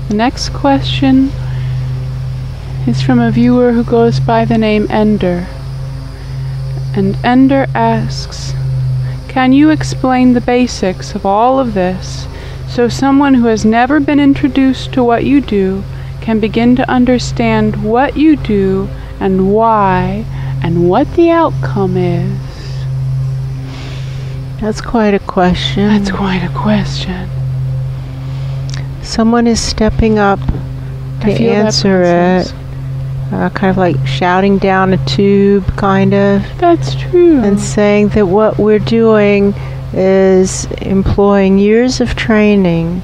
The next question is from a viewer who goes by the name Ender. And Ender asks, can you explain the basics of all of this so someone who has never been introduced to what you do can begin to understand what you do and why and what the outcome is? That's quite a question. That's quite a question. Someone is stepping up to answer it. Kind of like shouting down a tube, kind of. That's true. And saying that what we're doing is employing years of training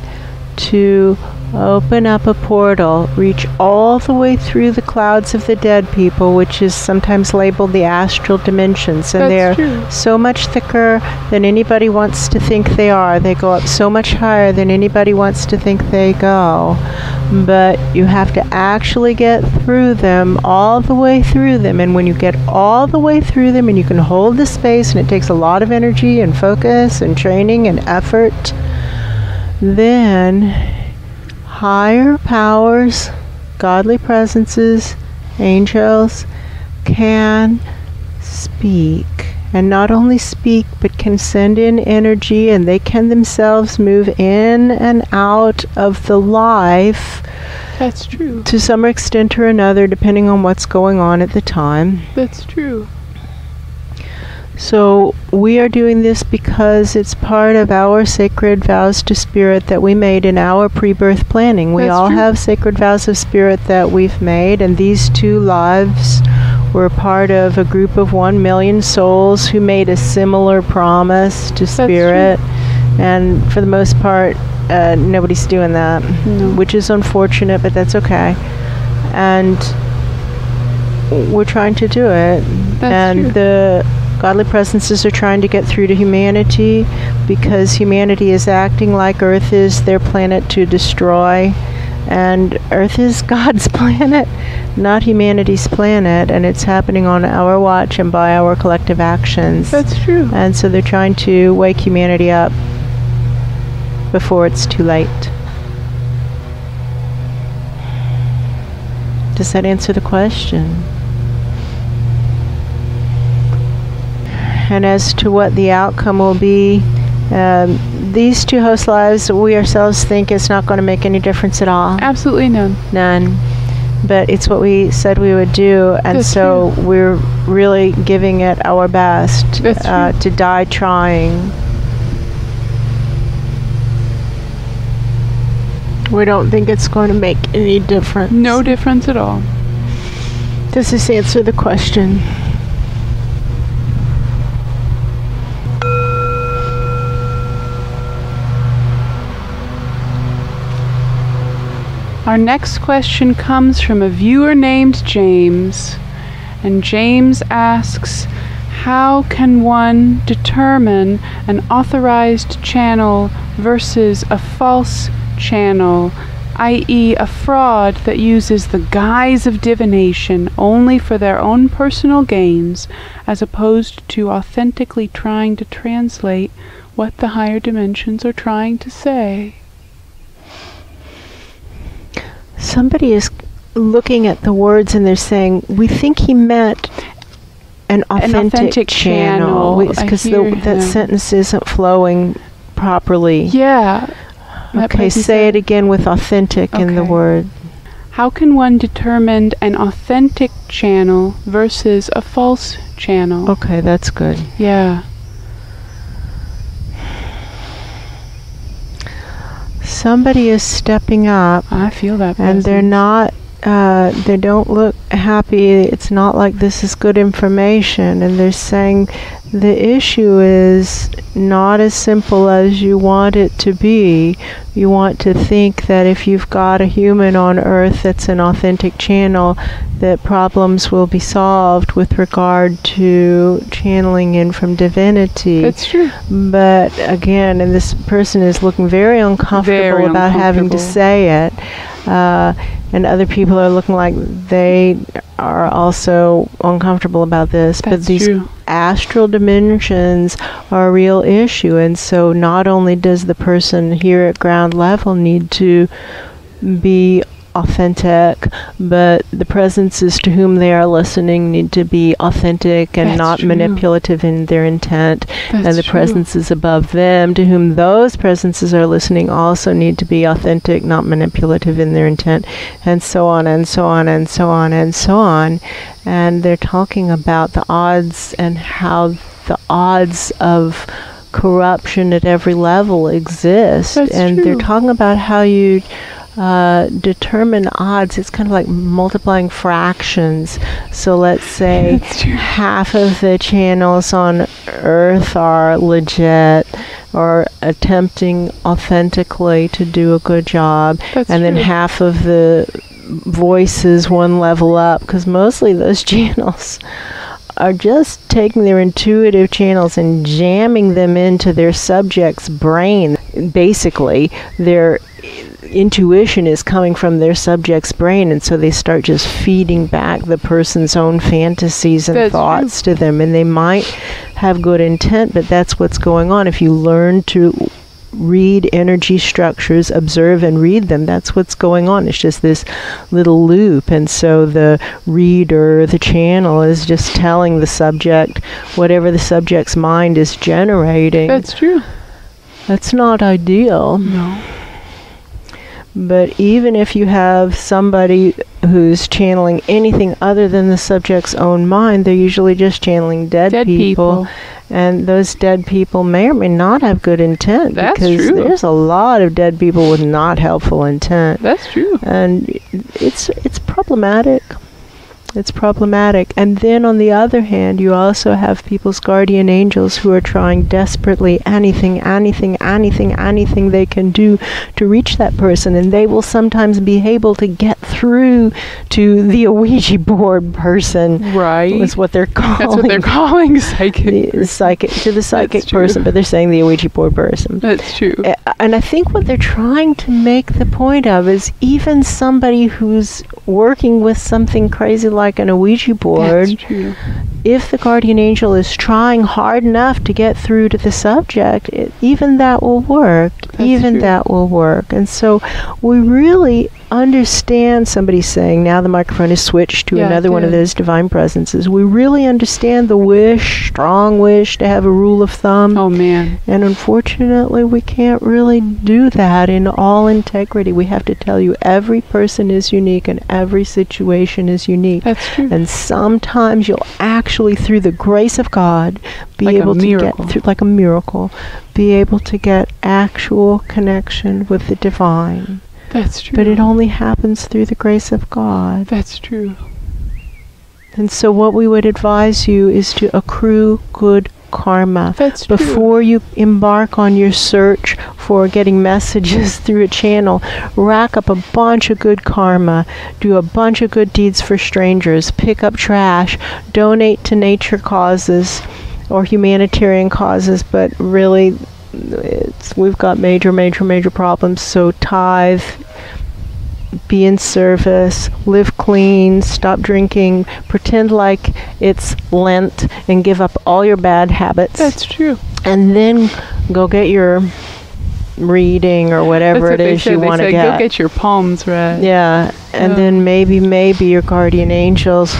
to open up a portal, reach all the way through the clouds of the dead people, which is sometimes labeled the astral dimensions. And they're so much thicker than anybody wants to think they are. They go up so much higher than anybody wants to think they go. But you have to actually get through them, all the way through them. And when you get all the way through them and you can hold the space, and it takes a lot of energy and focus and training and effort, then higher powers, godly presences, angels can speak. And not only speak, but can send in energy, and they can themselves move in and out of the life. That's true. To some extent or another, depending on what's going on at the time. That's true. So we are doing this because it's part of our sacred vows to Spirit that we made in our pre-birth planning. We all have sacred vows of Spirit that we've made, and these 2 lives were part of a group of 1 million souls who made a similar promise to Spirit. And for the most part, nobody's doing that, which is unfortunate, but that's okay. And we're trying to do it. The godly presences are trying to get through to humanity, because humanity is acting like Earth is their planet to destroy. And Earth is God's planet, not humanity's planet, and it's happening on our watch and by our collective actions. That's true. And so they're trying to wake humanity up before it's too late. Does that answer the question? And as to what the outcome will be, these 2 host lives, we ourselves think it's not going to make any difference at all. Absolutely none. None. But it's what we said we would do, and That's so true. We're really giving it our best to die trying. We don't think it's going to make any difference. No difference at all. Does this answer the question? Our next question comes from a viewer named James, and James asks, how can one determine an authorized channel versus a false channel, i.e. a fraud that uses the guise of divination only for their own personal gains, as opposed to authentically trying to translate what the higher dimensions are trying to say? Somebody is looking at the words and they're saying, we think he meant an authentic channel. Because that sentence isn't flowing properly. Yeah. Okay, say it again with authentic in the word. How can one determine an authentic channel versus a false channel? Okay, that's good. Yeah. Somebody is stepping up. I feel that. And they're not they don't look happy. It's not like this is good information, and they're saying the issue is not as simple as you want it to be. You want to think that if you've got a human on Earth that's an authentic channel, that problems will be solved with regard to channeling in from divinity. That's true. But again, and this person is looking very uncomfortable about having to say it. And other people are looking like they are also uncomfortable about this. That's but these true. Astral dimensions are a real issue. And so not only does the person here at ground level need to be authentic, but the presences to whom they are listening need to be authentic and not manipulative in their intent. And the presences above them to whom those presences are listening also need to be authentic, not manipulative in their intent, and so on and so on and so on and so on. And they're talking about the odds and how the odds of corruption at every level exist. They're talking about how you determine odds. It's kind of like multiplying fractions. So let's say half of the channels on Earth are legit or attempting authentically to do a good job, and then half of the voices one level up, because mostly those channels are just taking their intuitive channels and jamming them into their subject's brain. Basically, their intuition is coming from their subject's brain, and so they start just feeding back the person's own fantasies and thoughts to them. And they might have good intent, but that's what's going on. If you learn to read energy structures, observe and read them, that's what's going on. It's just this little loop. And so the reader, the channel, is just telling the subject whatever the subject's mind is generating. That's true. That's not ideal. No. But even if you have somebody who's channeling anything other than the subject's own mind, they're usually just channeling dead people. And those dead people may or may not have good intent. That's because true. There's a lot of dead people with not helpful intent. That's true. And it's problematic. It's problematic. And then on the other hand, you also have people's guardian angels who are trying desperately anything they can do to reach that person. And they will sometimes be able to get through to the Ouija board person. Right. That's what they're calling. That's what they're calling psychic. The psychic person, but they're saying the Ouija board person. That's true. And I think what they're trying to make the point of is even somebody who's working with something crazy like an Ouija board, that's true. If the guardian angel is trying hard enough to get through to the subject, even that will work. That will work. And so we really understand, somebody's saying, now the microphone is switched to another one of those divine presences. We really understand the wish, strong wish to have a rule of thumb. Oh, man. And unfortunately, we can't really do that in all integrity. We have to tell you every person is unique and every situation is unique. That's true. And sometimes you'll actually, through the grace of God, be able to get through, like a miracle, be able to get actual connection with the divine. That's true. But it only happens through the grace of God. That's true. And so what we would advise you is to accrue good karma. That's true. Before you embark on your search for getting messages through a channel, rack up a bunch of good karma, do a bunch of good deeds for strangers, pick up trash, donate to nature causes or humanitarian causes, but really we've got major problems. So tithe, be in service, live clean, stop drinking, pretend like it's Lent, and give up all your bad habits. That's true. And then go get your reading or whatever it is you want to get. Go get your palms read. Yeah, and then maybe your guardian angels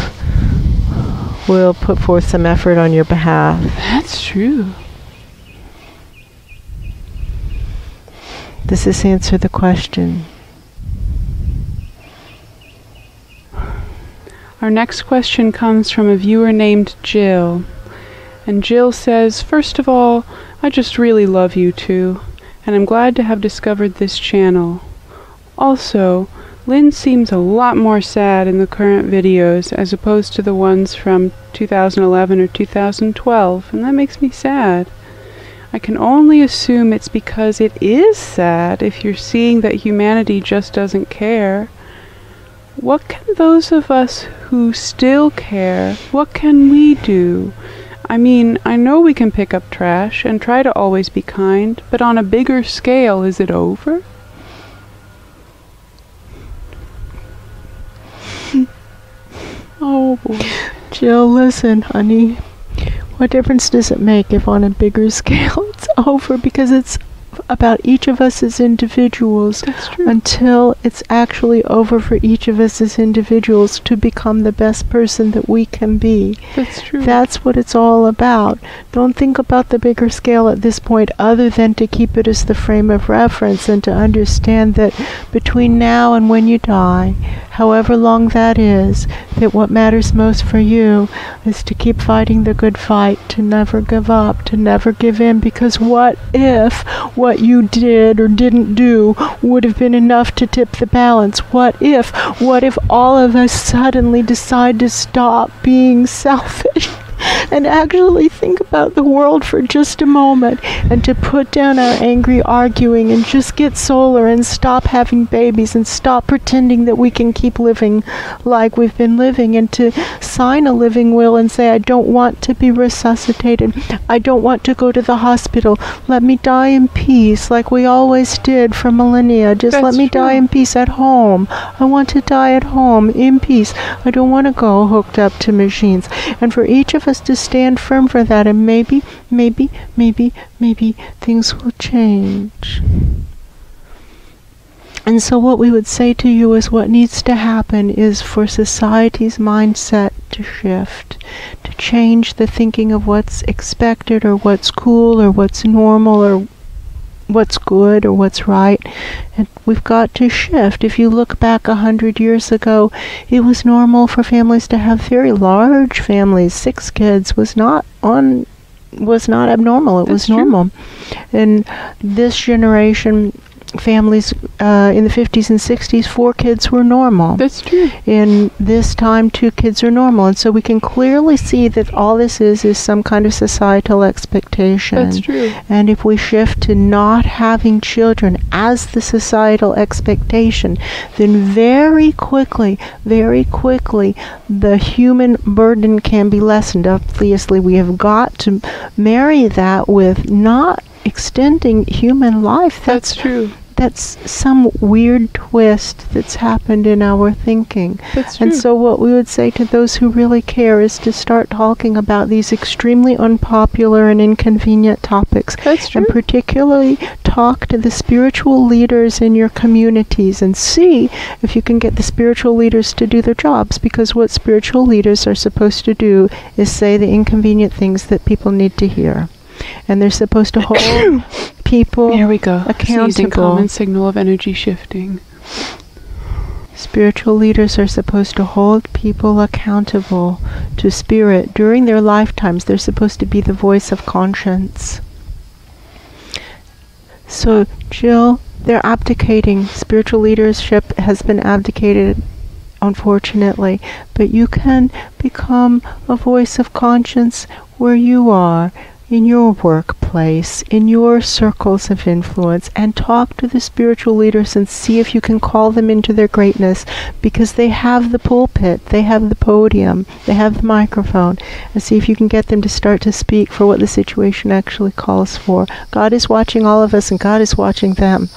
will put forth some effort on your behalf. That's true. Does this answer the question? Our next question comes from a viewer named Jill. And Jill says, first of all, I just really love you two, and I'm glad to have discovered this channel. Also, Lynn seems a lot more sad in the current videos as opposed to the ones from 2011 or 2012, and that makes me sad. I can only assume it's because it is sad if you're seeing that humanity just doesn't care. What can those of us who still care, what can we do? I mean, I know we can pick up trash and try to always be kind, but on a bigger scale, is it over? Oh boy. Jill, listen, honey. What difference does it make if on a bigger scale it's over? Because it's about each of us as individuals. That's true. Until it's actually over for each of us as individuals to become the best person that we can be. That's true. That's what it's all about. Don't think about the bigger scale at this point other than to keep it as the frame of reference and to understand that between now and when you die, however long that is, that what matters most for you is to keep fighting the good fight, to never give up, to never give in, because what if what you did or didn't do would have been enough to tip the balance? What if all of us suddenly decide to stop being selfish and actually think about the world for just a moment, and to put down our angry arguing and just get solar and stop having babies and stop pretending that we can keep living like we've been living, and to sign a living will and say, I don't want to be resuscitated. I don't want to go to the hospital. Let me die in peace like we always did for millennia. Just let me die in peace at home. I want to die at home in peace. I don't want to go hooked up to machines. And for each of us to stand firm for that, and maybe things will change. And so what we would say to you is what needs to happen is for society's mindset to shift, to change the thinking of what's expected or what's cool or what's normal or what's good or what's right. And we've got to shift. If you look back 100 years ago, it was normal for families to have very large families. 6 kids was not abnormal. It was normal. And this generation, families in the 50s and 60s, 4 kids were normal. That's true. In this time, 2 kids are normal. And so we can clearly see that all this is some kind of societal expectation. That's true. And if we shift to not having children as the societal expectation, then very quickly, the human burden can be lessened. Obviously, we have got to marry that with not extending human life. That's true. That's some weird twist that's happened in our thinking. That's true. And so what we would say to those who really care is to start talking about these extremely unpopular and inconvenient topics. That's true. And particularly talk to the spiritual leaders in your communities and see if you can get the spiritual leaders to do their jobs, because what spiritual leaders are supposed to do is say the inconvenient things that people need to hear. And they're supposed to hold people Here we go. accountable. Seizing common signal of energy shifting. Spiritual leaders are supposed to hold people accountable to spirit. During their lifetimes, they're supposed to be the voice of conscience. So, Jill, they're abdicating. Spiritual leadership has been abdicated, unfortunately. But you can become a voice of conscience where you are, in your workplace, in your circles of influence, and talk to the spiritual leaders and see if you can call them into their greatness, because they have the pulpit, they have the podium, they have the microphone, and see if you can get them to start to speak for what the situation actually calls for. God is watching all of us, and God is watching them.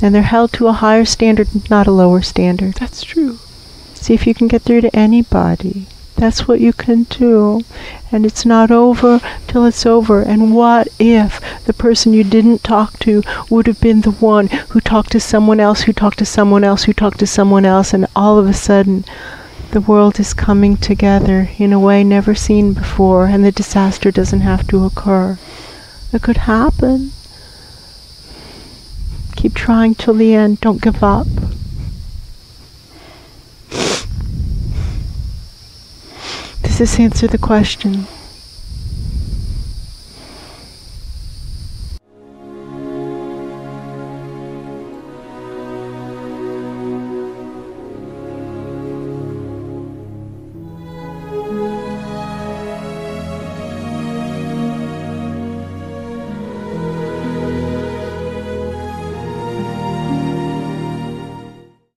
And they're held to a higher standard, not a lower standard. That's true. See if you can get through to anybody. That's what you can do. And it's not over till it's over. And what if the person you didn't talk to would have been the one who talked to someone else, who talked to someone else, who talked to someone else, and all of a sudden the world is coming together in a way never seen before, and the disaster doesn't have to occur. It could happen. Keep trying till the end. Don't give up. Does this answer the question?